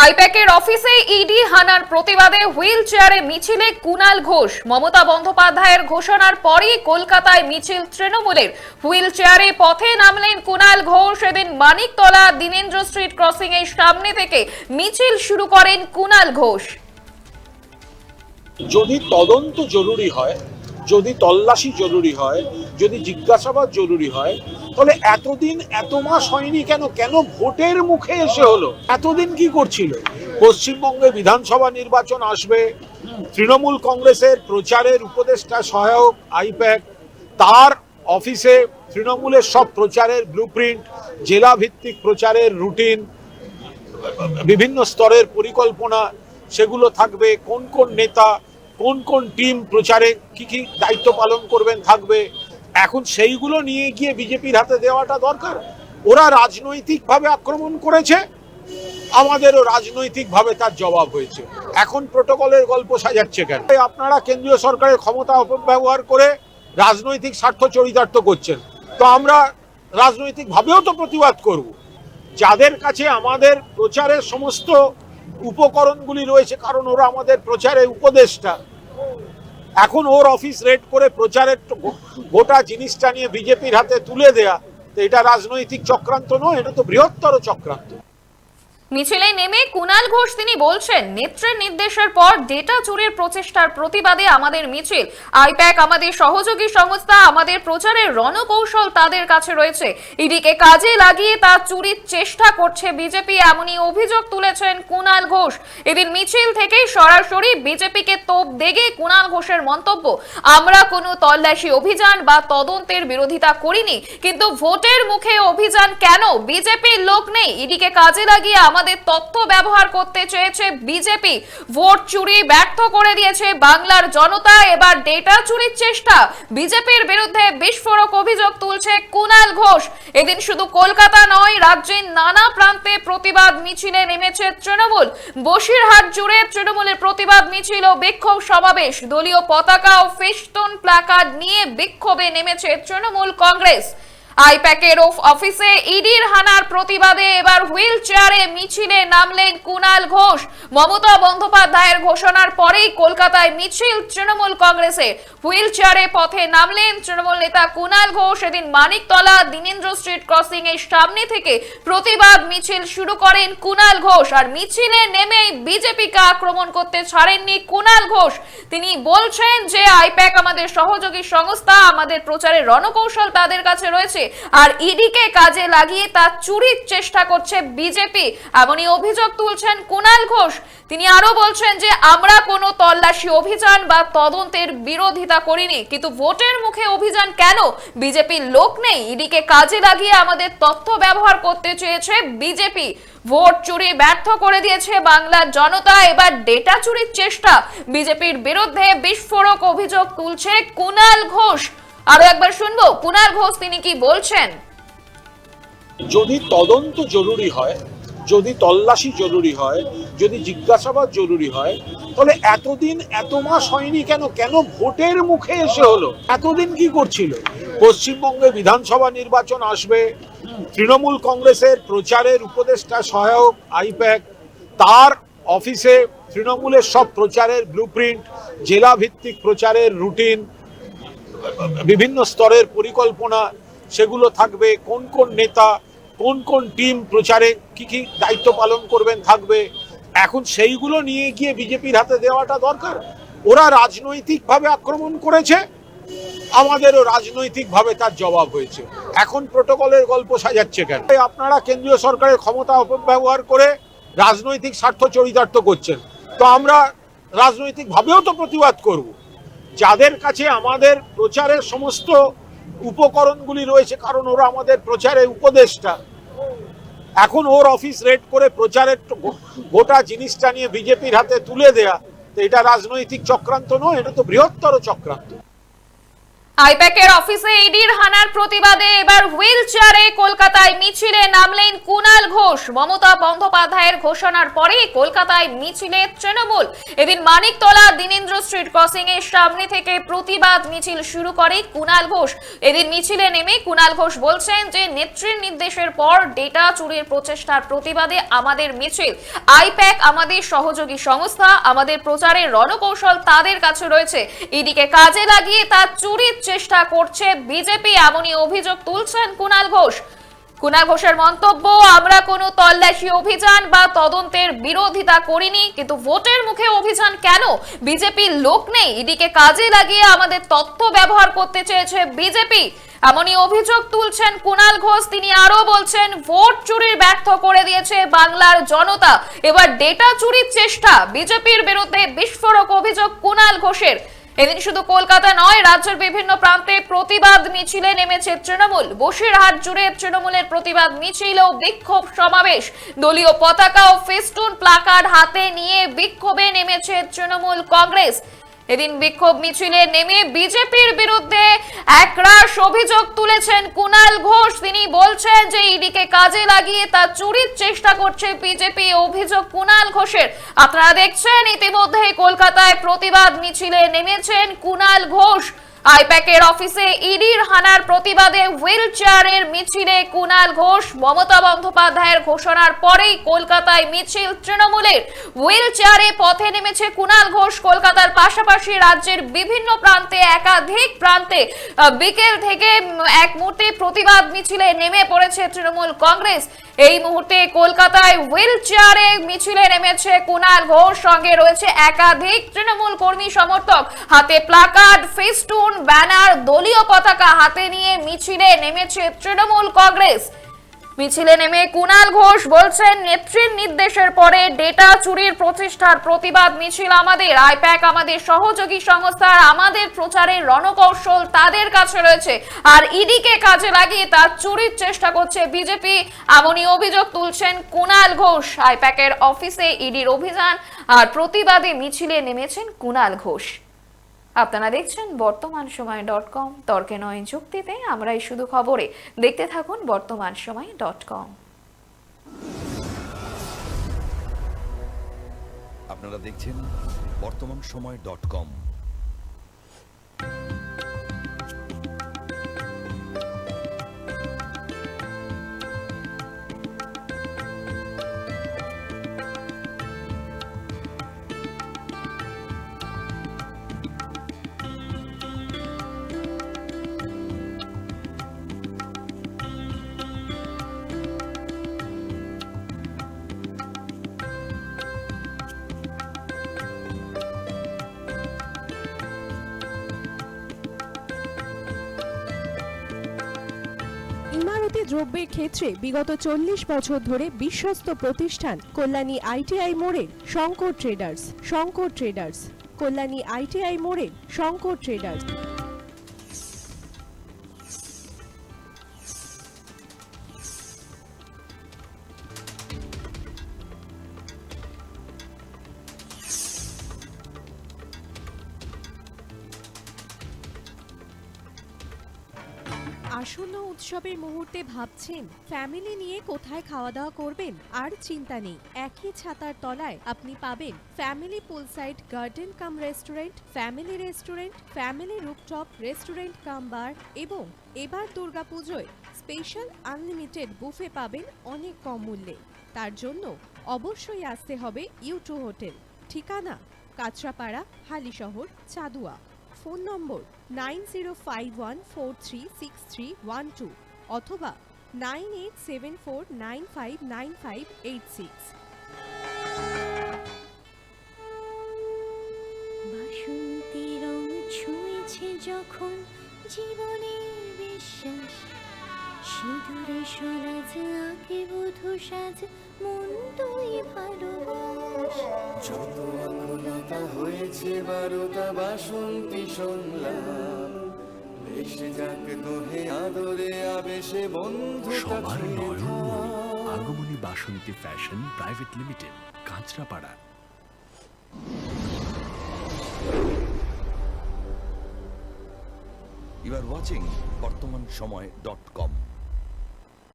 আইপ্যাকের অফিসে ইডি হানার প্রতিবাদে হুইল চেয়ারে মিছিলে কুণাল ঘোষ। মমতা বন্দ্যোপাধ্যায়ের ঘোষণার পরই কলকাতায় মিছিল তৃণমূলের। হুইল চেয়ারে পথে নামলেন কুণাল ঘোষ। এদিন মানিকতলা দীনেন্দ্র স্ট্রিট ক্রসিং এর সামনে থেকে মিছিল শুরু করেন কুণাল ঘোষ। যদি তদন্ত জরুরি হয়, যদি তল্লাশি জরুরি হয়, যদি জিজ্ঞাসাবাদ জরুরি হয়, তাহলে এতদিন এত মাস হয়নি কেন? কেন ভোটের মুখে এসে হলো? এতদিন কি করছিল? পশ্চিমবঙ্গে বিধানসভা নির্বাচন আসবে, তৃণমূল কংগ্রেসের প্রচারের উপদেষ্টা সহায়ক আইপ্যাক, তার অফিসে তৃণমূলের সব প্রচারের ব্লুপ্রিন্ট, জেলা ভিত্তিক প্রচারের রুটিন, বিভিন্ন স্তরের পরিকল্পনা সেগুলো থাকবে। কোন কোন নেতা, কোন কোন টিম প্রচারে কি কি দায়িত্ব পালন করবেন থাকবে। এখন সেইগুলো নিয়ে গিয়ে বিজেপির হাতে দেওয়াটা দরকার। ওরা রাজনৈতিকভাবে আক্রমণ করেছে, আমাদেরও রাজনৈতিকভাবে তার জবাব হয়েছে। এখন প্রোটোকলের গল্প সাজাচ্ছে কেন? আপনারা কেন্দ্রীয় সরকারের ক্ষমতা অপব্যবহার করে রাজনৈতিক স্বার্থ চরিতার্থ করছেন, তো আমরা রাজনৈতিকভাবেও তো প্রতিবাদ করব। যাদের কাছে আমাদের প্রচারের সমস্ত উপকরণগুলি রয়েছে, কারণ ওরা আমাদের প্রচারে উপদেষ্টা, এখন ওর অফিস রেড করে প্রচারের গোটা জিনিসটা নিয়ে বিজেপির হাতে তুলে দেয়া, তো এটা রাজনৈতিক চক্রান্ত নয়, এটা তো বৃহত্তর চক্রান্ত। মিছিলে নেমে কুণাল ঘোষ তিনি বলছেন, নেত্রের নির্দেশের পর ডেটা চুরির প্রচেষ্টার প্রতিবাদে আমাদের মিছিল। আইপ্যাক আমাদের সহযোগী সংস্থা, আমাদের প্রচারের রণকৌশল তাদের কাছে রয়েছে। ইডিকে কাজে লাগিয়ে তা চুরির চেষ্টা করছে বিজেপি, এমনই অভিযোগ তুলেছেন কুণাল ঘোষ। এদিন মিছিল থেকেই সরাসরি বিজেপিকে তোপ দেগে কুণাল ঘোষের মন্তব্য, আমরা কোনো তল্লাশি অভিযান বা তদন্তের বিরোধিতা করিনি, কিন্তু ভোটের মুখে অভিযান কেন? বিজেপির লোক নেই, ইডিকে কাজে লাগিয়ে আমাদের তথ্য ব্যবহার করতে চেয়েছে বিজেপি। ভোট চুরি ব্যর্থ করে দিয়েছে বাংলার জনতা, এবার ডেটা চুরির চেষ্টা। বিজেপির বিরুদ্ধে বিস্ফোরক অভিযোগ তুলছে কুণাল ঘোষ। এদিন শুধু কলকাতা নয়, রাজ্যের নানা প্রান্তে প্রতিবাদ মিছিলে নেমেছে তৃণমূল। বসিরহাট জুড়ে তৃণমূলের প্রতিবাদ মিছিল ও বিক্ষোভ সমাবেশ। দলীয় পতাকা ও ফেস্টুন প্ল্যাকার্ড নিয়ে বিক্ষোভে নেমেছে তৃণমূল কংগ্রেস। আইপ্যাকের অফিসে ইডির হানার প্রতিবাদে এবার হুইল চেয়ারে মিছিলে নামলেন কুণাল ঘোষ। মমতা বন্দ্যোপাধ্যায়ের ঘোষণার পরেই কলকাতায় মিছিল তৃণমূল কংগ্রেসের। হুইল চেয়ারে পথে নামলেন তৃণমূল নেতা কুণাল ঘোষ। এদিন মানিকতলা দীনেন্দ্র স্ট্রিট ক্রসিং এর সামনে থেকে প্রতিবাদ মিছিল শুরু করেন কুণাল ঘোষ। আর মিছিলে নেমেই বিজেপিকে আক্রমণ করতে ছাড়েননি কুণাল ঘোষ। তিনি বলছেন যে আইপ্যাক আমাদের সহযোগী সংস্থা, আমাদের প্রচারের রণকৌশল তাদের কাছে রয়েছে, আর ইডিকে কাজে লাগিয়ে তা চুরির চেষ্টা করছে বিজেপি, এমনই অভিযোগ তুলছেন কুণাল ঘোষ। তিনি আরো বলছেন যে আমরা কোনো তল্লাশি অভিযান বা তদন্তের বিরোধিতা করিনি, কিন্তু ভোটের মুখে অভিযান কেন? বিজেপির লোক নেই, ইডিকে কাজে লাগিয়ে আমাদের তথ্য ব্যবহার করতে চেয়েছে বিজেপি। ভোট চুরি ব্যর্থ করে দিয়েছে বাংলার জনতা, এবার ডেটা চুরির চেষ্টা। বিজেপির বিরুদ্ধে বিস্ফোরক অভিযোগ তুলছে কুণাল ঘোষ। আরো একবার শুনবো কুণাল ঘোষ তিনি কি বলছেন। যদি তদন্ত জরুরি হয়, যদি তল্লাশি জরুরি হয়, যদি জিজ্ঞাসাবাদ জরুরি হয়, তাহলে এতদিন এত মাস হয়নি কেন? কেন ভোটের মুখে এসে হলো? এতদিন কি করছিল? পশ্চিমবঙ্গে বিধানসভা নির্বাচন আসবে, তৃণমূল কংগ্রেসের প্রচারের উপদেষ্টা সহায়ক আইপ্যাক, তার অফিসে তৃণমূলের সব প্রচারের ব্লুপ্রিন্ট, জেলা ভিত্তিক প্রচারের রুটিন, বিভিন্ন স্তরের পরিকল্পনা সেগুলো থাকবে। কোন কোন নেতা, কোন কোন টিম প্রচারে কি কি দায়িত্ব পালন করবেন থাকবে। এখন সেইগুলো নিয়ে গিয়ে বিজেপির হাতে দেওয়াটা দরকার। ওরা রাজনৈতিকভাবে আক্রমণ করেছে, আমাদেরও রাজনৈতিকভাবে তার জবাব হয়েছে। এখন প্রোটোকলের গল্প সাজাচ্ছে কেন? আপনারা কেন্দ্রীয় সরকারের ক্ষমতা অপব্যবহার করে রাজনৈতিক স্বার্থ চরিতার্থ করছেন, তো আমরা রাজনৈতিকভাবেও তো প্রতিবাদ করব। যাদের কাছে আমাদের প্রচারের সমস্ত উপকরণগুলি রয়েছে, কারণ ওরা আমাদের প্রচারে উপদেষ্টা, এখন ওর অফিস রেড করে প্রচারের গোটা জিনিসটা নিয়ে বিজেপির হাতে তুলে দেয়া, তো এটা রাজনৈতিক চক্রান্ত নয়, এটা তো বৃহত্তর চক্রান্ত। আইপ্যাকের অফিসে ইডির হানার প্রতিবাদে এবার হুইল চেয়ারে কলকাতায় মিছিলে নামলেন কুণাল ঘোষ। মমতা বন্দ্যোপাধ্যায়ের ঘোষণার পরে কলকাতায় মিছিলে তৃণমূল। এদিন মানিকতলা দীনেন্দ্র স্ট্রিট ক্রসিং এর সামনে থেকে প্রতিবাদ মিছিল শুরু করে কুণাল ঘোষ। এদিন মিছিলে নেমে কুণাল ঘোষ বলছেন যে নেত্রীর নির্দেশের পর ডেটা চুরির প্রচেষ্টার প্রতিবাদে আমাদের মিছিল। আইপ্যাক আমাদের সহযোগী সংস্থা, আমাদের প্রচারের রণকৌশল তাদের কাছে রয়েছে। ইডিকে কাজে লাগিয়ে তা চুরির চেষ্টা করছে বিজেপি, এমনই অভিযোগ তুলছেন কুণাল ঘোষ। কুণাল ঘোষের মন্তব্য, আমরা কোনো তল্লাশি অভিযান বা তদন্তের বিরোধিতা করিনি, কিন্তু ভোটের মুখে অভিযান কেন? বিজেপির লোক নেই, ইডিকে কাজে লাগিয়ে আমাদের তথ্য ব্যবহার করতে চেয়েছে বিজেপি, এমনই অভিযোগ তুলছেন কুণাল ঘোষ। তিনি আরো বলছেন, ভোট চুরির ব্যর্থ করে দিয়েছে বাংলার জনতা, এবার ডেটা চুরির চেষ্টা। বিজেপির বিরুদ্ধে বিস্ফোরক অভিযোগ কুণাল ঘোষের। এদিন শুধু কলকাতা নয়, রাজ্যের বিভিন্ন প্রান্তে প্রতিবাদ মিছিলে নেমেছে তৃণমূল। বসিরহাট জুড়ে তৃণমূলের প্রতিবাদ মিছিল ও বিক্ষোভ সমাবেশ। দলীয় পতাকা ও ফেস্টুন প্লাকার্ড হাতে নিয়ে বিক্ষোভে নেমেছে তৃণমূল কংগ্রেস। এদিন বিক্ষোভ মিছিলে নেমে বিজেপির বিরুদ্ধে একরাশ অভিযোগ তুলেছেন কুণাল ঘোষ। তিনি বলছেন যে ইডিকে কাজে লাগিয়ে তা চুরির চেষ্টা করছে বিজেপি, অভিযোগ কুণাল ঘোষের। আপনারা দেখছেন ইতিমধ্যে কলকাতায় প্রতিবাদ মিছিলে নেমেছেন কুণাল ঘোষ। আইপ্যাকের অফিসে ইডির হানার প্রতিবাদে হুইল চেয়ারের মিছিলে কুণাল ঘোষ। মমতা বন্দ্যোপাধ্যায়ের ঘোষণার পরেই কলকাতায় মিছিল তৃণমূলের। হুইল চেয়ারে পথে নেমেছে কুণাল ঘোষ। কলকাতার পাশাপাশি রাজ্যের বিভিন্ন প্রান্তে, একাধিক প্রান্তে বিকেল থেকে এক মুহূর্তে প্রতিবাদ মিছিলে নেমে পড়েছে তৃণমূল কংগ্রেস। এই মুহূর্তে কলকাতায় হুইল চেয়ারে মিছিলে নেমেছে কুণাল ঘোষ, সঙ্গে রয়েছে একাধিক তৃণমূল কর্মী সমর্থক। হাতে প্লাকার্ড, ফেস্টুন, ব্যানার, দলীয় পতাকা হাতে নিয়ে মিছিলে নেমেছে তৃণমূল কংগ্রেস। মিছিলে নেমে কুণাল ঘোষ বলছেন, নেত্রীর নির্দেশের পরে ডেটা চুরির প্রচেষ্টার প্রতিবাদ মিছিল আমাদের। আইপ্যাক আমাদের সহযোগী সংস্থা, আমাদের প্রচারের রণকৌশল তাদের কাছে রয়েছে, আর ইডিকে কাজে লাগিয়ে তা চুরির চেষ্টা করছে বিজেপি, এমনই অভিযোগ তুলছেন কুণাল ঘোষ। আইপ্যাকের অফিসে ইডির অভিযান আর প্রতিবাদে মিছিলে নেমেছেন কুণাল ঘোষ। আপনারা দেখছেন বর্তমান সময় .com, তর্কে নয় যুক্তিতে আমরাই শুধু খবরে। দেখতে থাকুন বর্তমান সময় .com। আপনারা দেখছেন বর্তমান সময় .com। ইমারতি দ্রব্যের ক্ষেত্রে বিগত 40 বছর ধরে বিশ্বস্ত প্রতিষ্ঠান কল্যাণী ITI মোড়ের Shankar traders. Shankar traders, Kalyani ITI মোড়ের শঙ্কর ট্রেডার্স। আসন্ন উৎসবের মুহূর্তে ভাবছেন ফ্যামিলি নিয়ে কোথায় খাওয়া দাওয়া করবেন? আর চিন্তা নেই, একই ছাতার তলায় আপনি পাবেন family poolside garden cum restaurant, family restaurant, family rooftop restaurant cum bar, এবং এবার দুর্গাপুজোয় স্পেশাল আনলিমিটেড বুফে পাবেন অনেক কম মূল্যে। তার জন্য অবশ্যই আসতে হবে U2 হোটেল। ঠিকানা কাঁচরাপাড়া, হালিশহর, চাদুয়া। ফোন নম্বর 9051436312 অথবা 9874959586। বাসন্তী রং ছুঁয়েছে যখন জীবনের বিশ্বাস, সিঁদুরে সরাজ আঁকে বধূ সাজ, মন তুই ভালোবাস। যত আকুলতা হয়েছে বারোটা বাসন্তী সংলাপ, ভেসে যাক দোহে আদরে আবেশে বন্ধু সবার Nayan Agamani Basanti fashion private limited, Kanchrapara. You are watching Bartaman সময়.com।